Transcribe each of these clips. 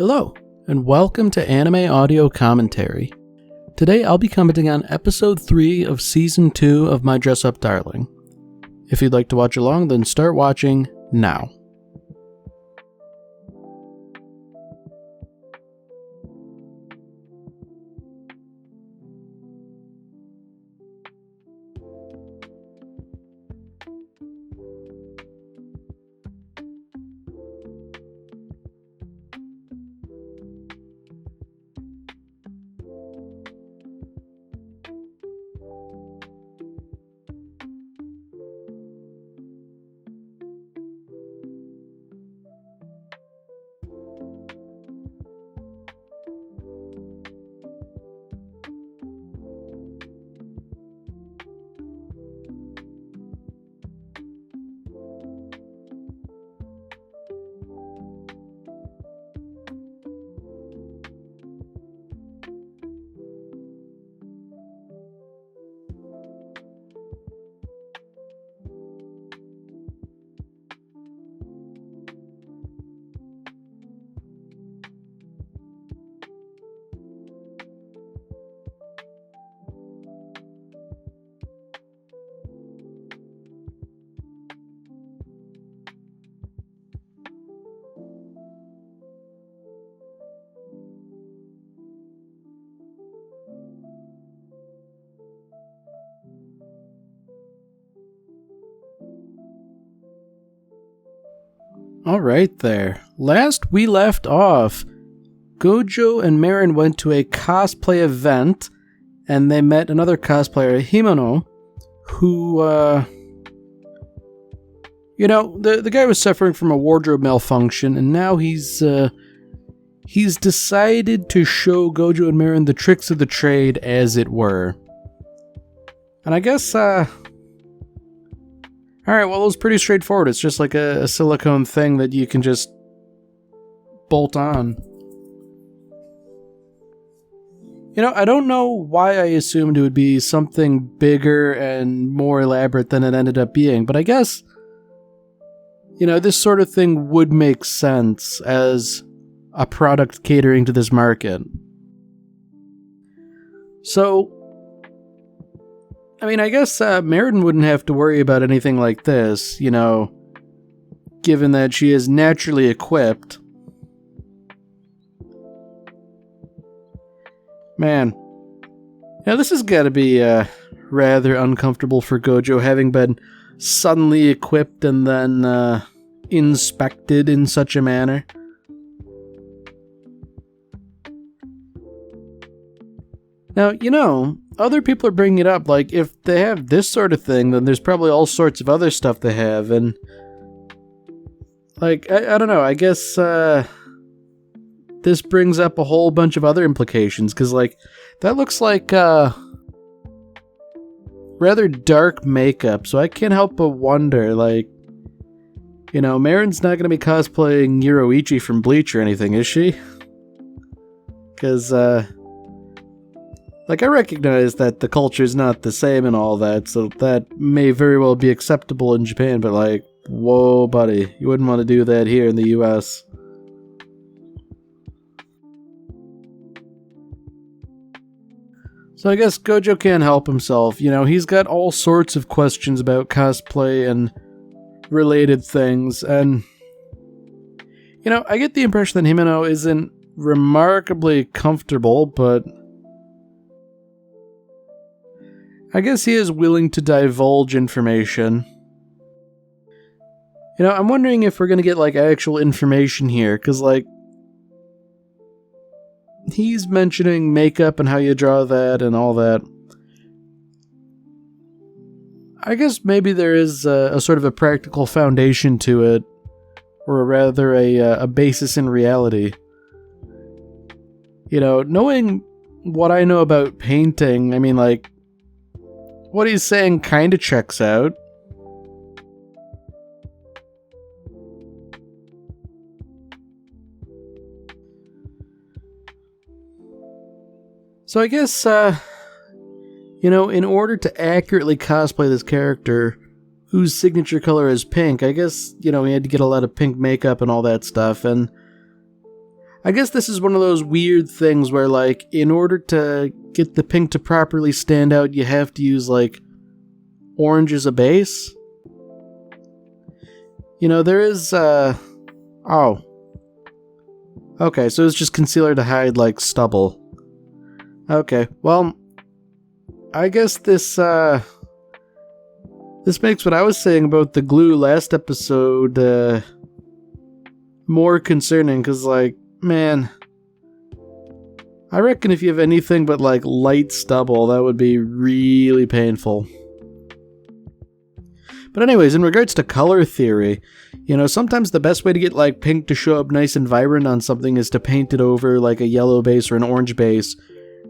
Hello, and welcome to Anime Audio Commentary. Today I'll be commenting on Episode 3 of Season 2 of My Dress Up Darling. If you'd like to watch along, then start watching now. Alright there. Last we left off, Gojo and Marin went to a cosplay event, and they met another cosplayer, Himeno, who, the guy was suffering from a wardrobe malfunction, and now he's decided to show Gojo and Marin the tricks of the trade, as it were. And I guess, alright, well, it was pretty straightforward. It's just like a silicone thing that you can just bolt on. I don't know why I assumed it would be something bigger and more elaborate than it ended up being, but I guess, this sort of thing would make sense as a product catering to this market. So, I guess Marin wouldn't have to worry about anything like this, given that she is naturally equipped. Man, this has got to be rather uncomfortable for Gojo, having been suddenly equipped and then inspected in such a manner. Now, other people are bringing it up, like, if they have this sort of thing, then there's probably all sorts of other stuff they have, and, like, I don't know, I guess, this brings up a whole bunch of other implications, because, like, that looks like, rather dark makeup, so I can't help but wonder, like, Marin's not going to be cosplaying Yoruichi from Bleach or anything, is she? Because, I recognize that the culture's not the same and all that, so that may very well be acceptable in Japan, but whoa, buddy, you wouldn't want to do that here in the US. So I guess Gojo can't help himself. He's got all sorts of questions about cosplay and related things, and, I get the impression that Himeno isn't remarkably comfortable, but I guess he is willing to divulge information. I'm wondering if we're gonna get, actual information here, because, he's mentioning makeup and how you draw that and all that. I guess maybe there is a sort of a practical foundation to it, or rather a basis in reality. Knowing what I know about painting, what he's saying kinda checks out. So I guess, in order to accurately cosplay this character, whose signature color is pink, I guess, he had to get a lot of pink makeup and all that stuff, and I guess this is one of those weird things where, like, in order to get the pink to properly stand out, you have to use, like, orange as a base. You know, there is, oh. Okay, so it's just concealer to hide, like, stubble. Okay, well, I guess this makes what I was saying about the glue last episode, more concerning, because, like, man, I reckon if you have anything but, like, light stubble, that would be really painful. But anyways, in regards to color theory, you know, sometimes the best way to get, like, pink to show up nice and vibrant on something is to paint it over, like, a yellow base or an orange base,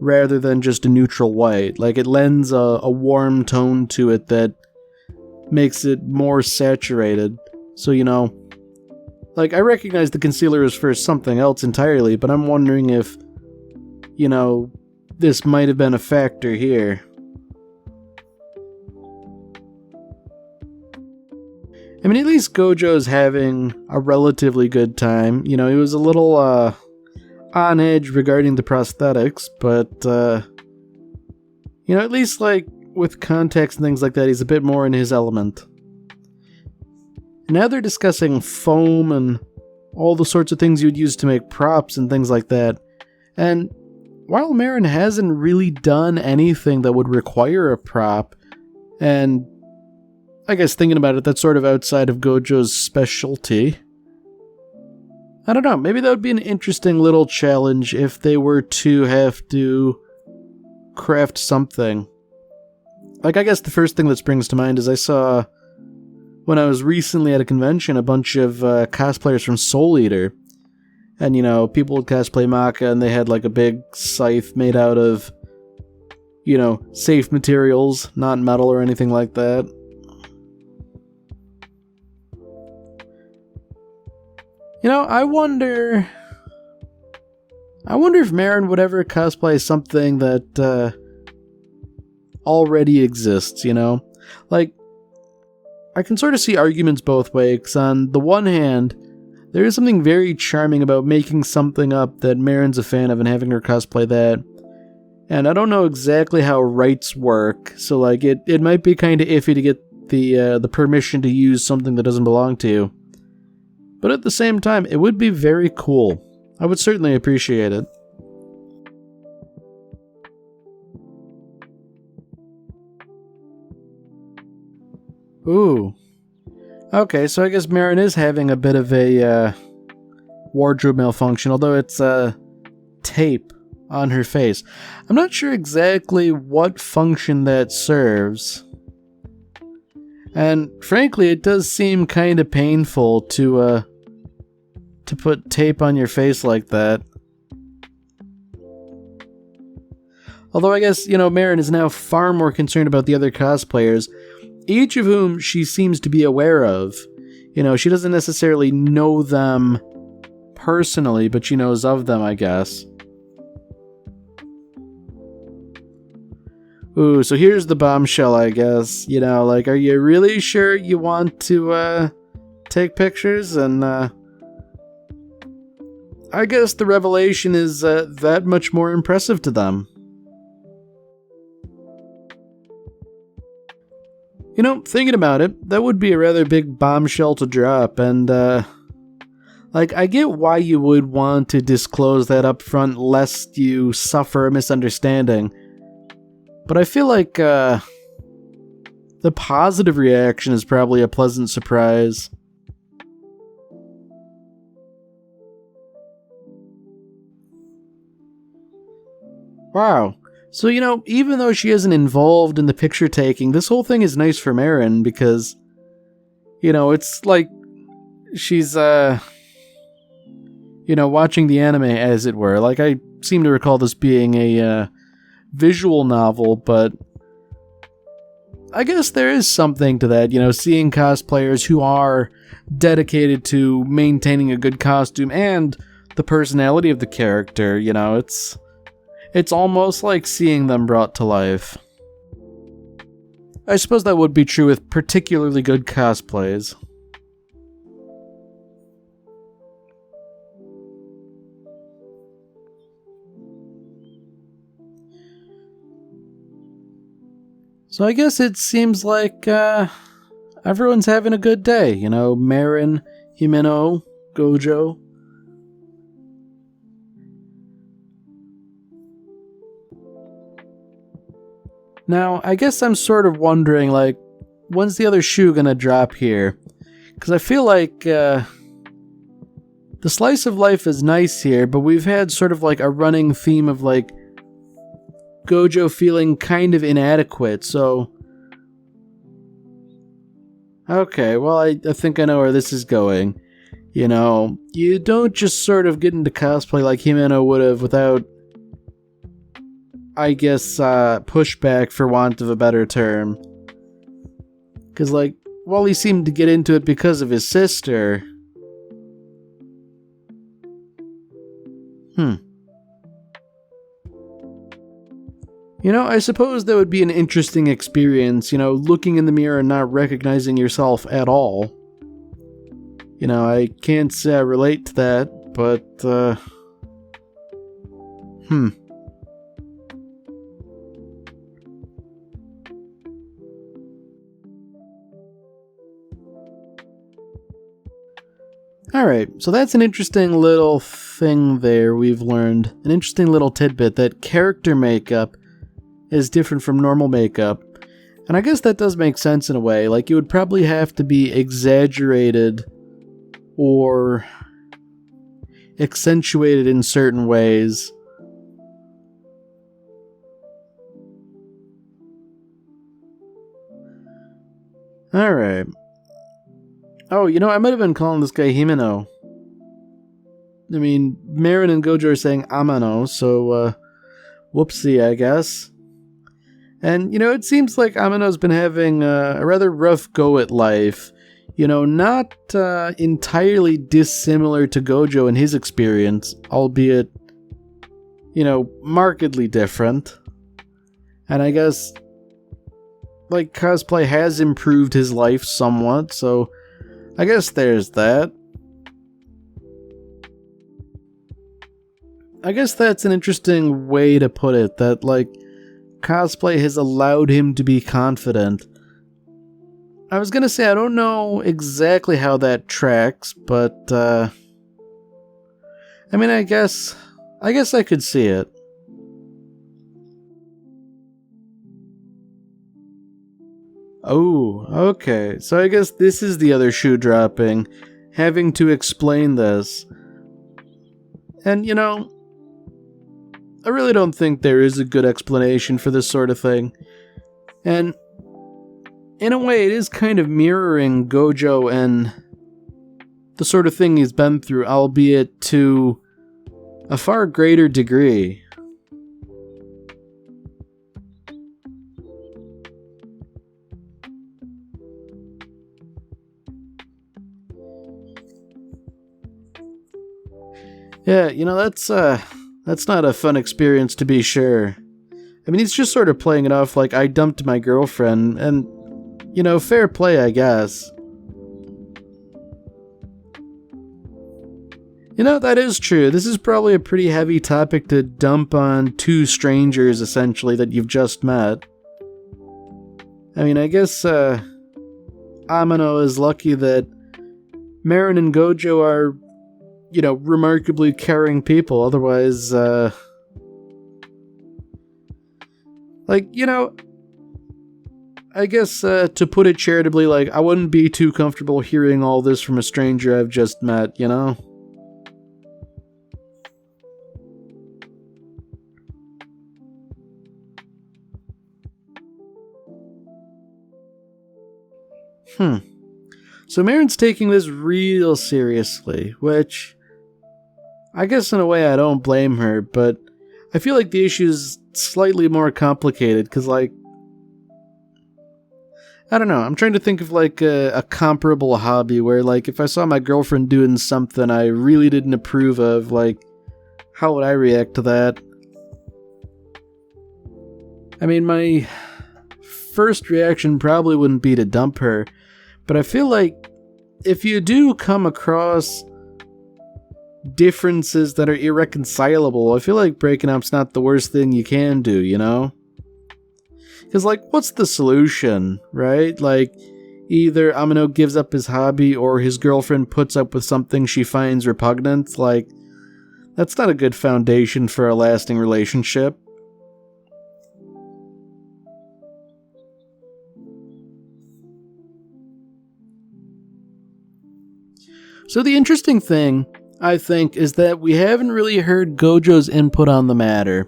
rather than just a neutral white. Like, it lends a warm tone to it that makes it more saturated. So, you know, like, I recognize the concealer is for something else entirely, but I'm wondering if, you know, this might have been a factor here. I mean, at least Gojo's having a relatively good time. You know, he was a little, on edge regarding the prosthetics, but, you know, at least, like, with context and things like that, he's a bit more in his element. And now they're discussing foam and all the sorts of things you'd use to make props and things like that. And while Marin hasn't really done anything that would require a prop, and I guess thinking about it, that's sort of outside of Gojo's specialty. I don't know, maybe that would be an interesting little challenge if they were to have to craft something. Like, I guess the first thing that springs to mind is I saw, when I was recently at a convention, a bunch of cosplayers from Soul Eater. And, you know, people would cosplay Maka, and they had, like, a big scythe made out of, you know, safe materials, not metal or anything like that. You know, I wonder if Marin would ever cosplay something that already exists, you know? Like, I can sort of see arguments both ways, 'cause on the one hand, there is something very charming about making something up that Marin's a fan of and having her cosplay that. And I don't know exactly how rights work, so, like, it might be kind of iffy to get the permission to use something that doesn't belong to you. But at the same time, it would be very cool. I would certainly appreciate it. Ooh. Okay, so I guess Marin is having a bit of a wardrobe malfunction, although it's tape on her face. I'm not sure exactly what function that serves. And frankly, it does seem kind of painful to put tape on your face like that. Although I guess, you know, Marin is now far more concerned about the other cosplayers, each of whom she seems to be aware of. You know, she doesn't necessarily know them personally, but she knows of them, I guess. Ooh, so here's the bombshell, I guess. You know, like, are you really sure you want to, take pictures? And, I guess the revelation is, that much more impressive to them. You know, thinking about it, that would be a rather big bombshell to drop, and, like, I get why you would want to disclose that up front lest you suffer a misunderstanding. But I feel like, the positive reaction is probably a pleasant surprise. Wow. So, you know, even though she isn't involved in the picture taking, this whole thing is nice for Marin because, you know, it's like she's, you know, watching the anime, as it were. Like, I seem to recall this being a visual novel, but I guess there is something to that, you know, seeing cosplayers who are dedicated to maintaining a good costume and the personality of the character, you know, it's almost like seeing them brought to life. I suppose that would be true with particularly good cosplays. So I guess it seems like everyone's having a good day. You know, Marin, Himeno, Gojo. Now, I guess I'm sort of wondering, like, when's the other shoe gonna drop here? Because I feel like the slice of life is nice here, but we've had sort of like a running theme of like Gojo feeling kind of inadequate, so... Okay, well, I think I know where this is going. You know, you don't just sort of get into cosplay like Himeno would have without, I guess, pushback, for want of a better term. Because, like, while he seemed to get into it because of his sister... You know, I suppose that would be an interesting experience, you know, looking in the mirror and not recognizing yourself at all. You know, I can't say I relate to that, but, Alright, so that's an interesting little thing there we've learned. An interesting little tidbit that character makeup is different from normal makeup. And I guess that does make sense in a way. Like, it would probably have to be exaggerated or accentuated in certain ways. Alright. Oh, you know, I might have been calling this guy Himeno. I mean, Marin and Gojo are saying Amano, so, whoopsie, I guess. And, you know, it seems like Amano's been having a rather rough go at life. You know, not entirely dissimilar to Gojo in his experience, albeit, you know, markedly different. And I guess, like, cosplay has improved his life somewhat, so I guess there's that. I guess that's an interesting way to put it, that, like, cosplay has allowed him to be confident. I was gonna say, I don't know exactly how that tracks, but, I mean, I guess I could see it. Oh, okay. So I guess this is the other shoe dropping, having to explain this. And, you know, I really don't think there is a good explanation for this sort of thing. And in a way, it is kind of mirroring Gojo and the sort of thing he's been through, albeit to a far greater degree. Yeah, you know, that's not a fun experience, to be sure. I mean, he's just sort of playing it off like, I dumped my girlfriend, and, you know, fair play, I guess. You know, that is true. This is probably a pretty heavy topic to dump on two strangers, essentially, that you've just met. I mean, I guess, Amano is lucky that Marin and Gojo are, you know, remarkably caring people. Otherwise, like, you know, I guess, to put it charitably, like, I wouldn't be too comfortable hearing all this from a stranger I've just met, you know? So Marin's taking this real seriously, which I guess in a way I don't blame her, but I feel like the issue's slightly more complicated, because, like, I don't know, I'm trying to think of, like, a comparable hobby where, like, if I saw my girlfriend doing something I really didn't approve of, like, how would I react to that? I mean, my first reaction probably wouldn't be to dump her, but I feel like if you do come across differences that are irreconcilable, I feel like breaking up's not the worst thing you can do, you know? Because, like, what's the solution, right? Like, either Amino gives up his hobby or his girlfriend puts up with something she finds repugnant. Like, that's not a good foundation for a lasting relationship. So the interesting thing, I think, is that we haven't really heard Gojo's input on the matter.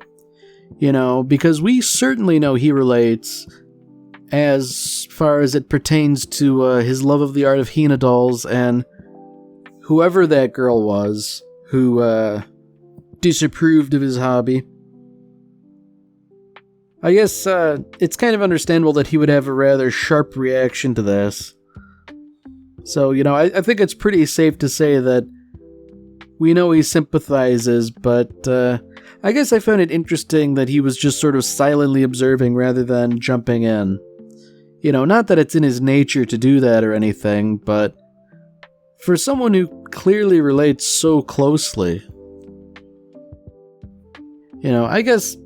You know, because we certainly know he relates as far as it pertains to his love of the art of Hina dolls and whoever that girl was who disapproved of his hobby. I guess it's kind of understandable that he would have a rather sharp reaction to this. So, you know, I think it's pretty safe to say that we know he sympathizes, but I guess I found it interesting that he was just sort of silently observing rather than jumping in. You know, not that it's in his nature to do that or anything, but for someone who clearly relates so closely, you know, I guess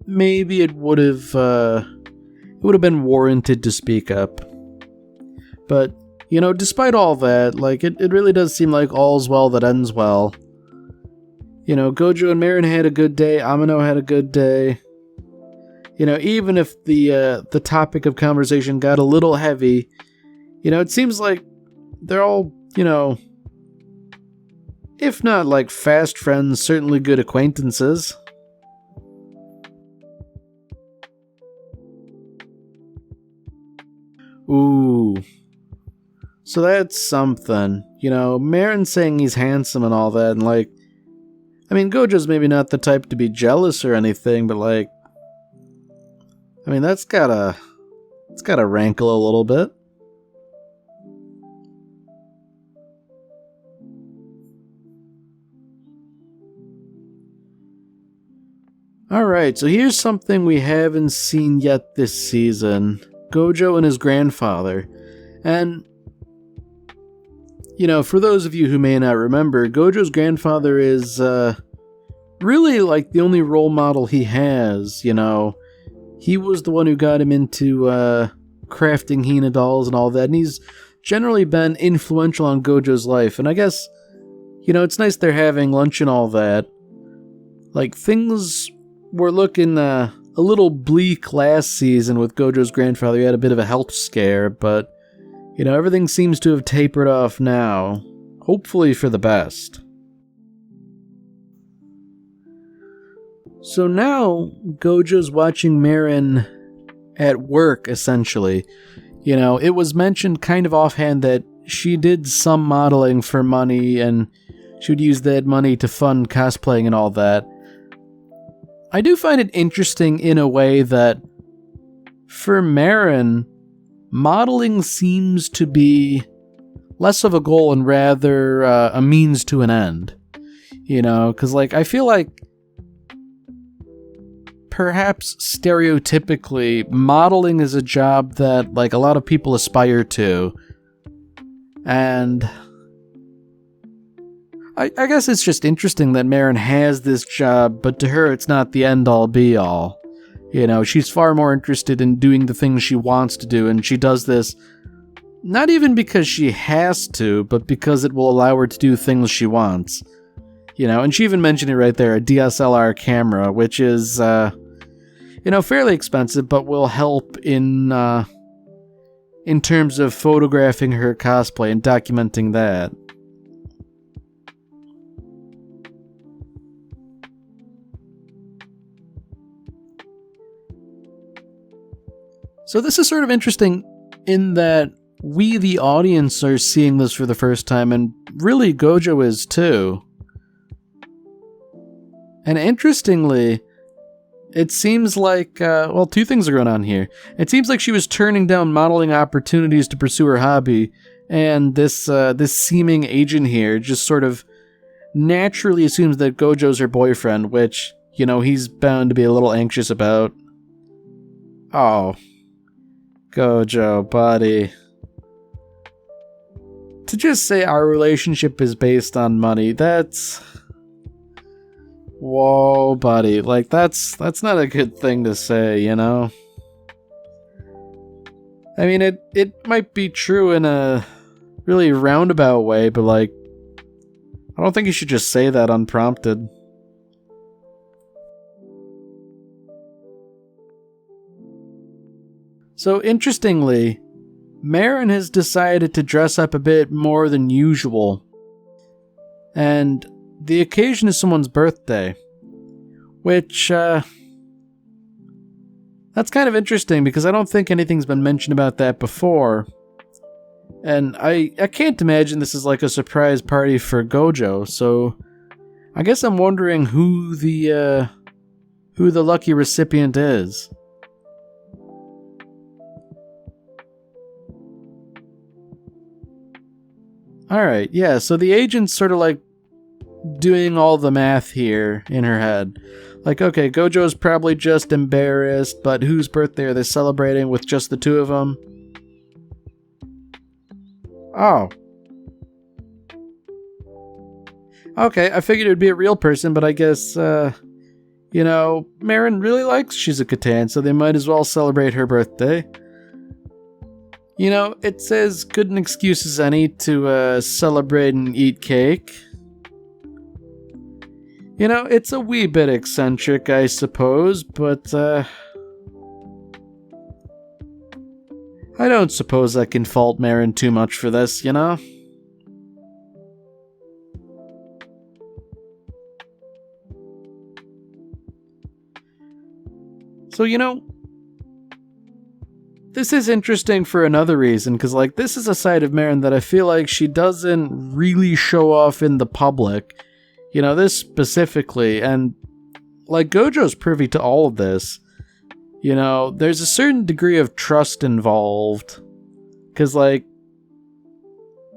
maybe it would have been warranted to speak up. But, you know, despite all that, like, it really does seem like all's well that ends well. You know, Gojo and Marin had a good day, Amino had a good day. You know, even if the topic of conversation got a little heavy, you know, it seems like they're all, you know, if not like fast friends, certainly good acquaintances. Ooh. So that's something. You know, Marin saying he's handsome and all that, and like, I mean, Gojo's maybe not the type to be jealous or anything, but like, I mean, it's gotta rankle a little bit. Alright, so here's something we haven't seen yet this season. Gojo and his grandfather. And, you know, for those of you who may not remember, Gojo's grandfather is really like the only role model he has, you know. He was the one who got him into crafting Hina dolls and all that, and he's generally been influential on Gojo's life. And I guess, you know, it's nice they're having lunch and all that. Like, things were looking a little bleak last season with Gojo's grandfather. He had a bit of a health scare, but, you know, everything seems to have tapered off now. Hopefully for the best. So now, Gojo's watching Marin at work, essentially. You know, it was mentioned kind of offhand that she did some modeling for money, and she would use that money to fund cosplaying and all that. I do find it interesting in a way that, for Marin, modeling seems to be less of a goal and rather a means to an end. You know, because, like, I feel like perhaps stereotypically, modeling is a job that, like, a lot of people aspire to. And I guess it's just interesting that Marin has this job, but to her it's not the end-all be-all. You know, she's far more interested in doing the things she wants to do, and she does this not even because she has to, but because it will allow her to do things she wants. You know, and she even mentioned it right there, a DSLR camera, which is, you know, fairly expensive, but will help in terms of photographing her cosplay and documenting that. So this is sort of interesting in that we, the audience, are seeing this for the first time, and really Gojo is too. And interestingly, it seems like, well, two things are going on here. It seems like she was turning down modeling opportunities to pursue her hobby, and this seeming agent here just sort of naturally assumes that Gojo's her boyfriend, which, you know, he's bound to be a little anxious about. Oh, Gojo, buddy. To just say our relationship is based on money, that's... Whoa, buddy. Like, that's not a good thing to say, you know? I mean, it might be true in a really roundabout way, but like, I don't think you should just say that unprompted. So interestingly, Marin has decided to dress up a bit more than usual. And the occasion is someone's birthday. Which, that's kind of interesting because I don't think anything's been mentioned about that before. And I can't imagine this is like a surprise party for Gojo, so I guess I'm wondering who the lucky recipient is. Alright, yeah, so the agent's sort of like doing all the math here in her head. Like, okay, Gojo's probably just embarrassed, but whose birthday are they celebrating with just the two of them? Oh. Okay, I figured it would be a real person, but I guess, Marin really likes Shizuka-tan, so they might as well celebrate her birthday. You know, it's as good an excuse as any to celebrate and eat cake. You know, it's a wee bit eccentric, I suppose, but I don't suppose I can fault Marin too much for this, you know? So, you know, this is interesting for another reason, because, like, this is a side of Marin that I feel like she doesn't really show off in the public. You know, this specifically, and, like, Gojo's privy to all of this. You know, there's a certain degree of trust involved. Because, like,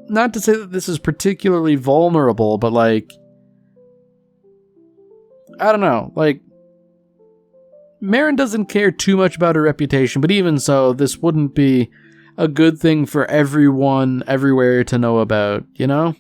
not to say that this is particularly vulnerable, but, like, I don't know, like, Marin doesn't care too much about her reputation, but even so, this wouldn't be a good thing for everyone, everywhere to know about, you know?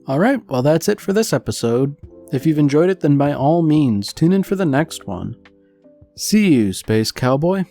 Alright, well that's it for this episode. If you've enjoyed it, then by all means, tune in for the next one. See you, Space Cowboy.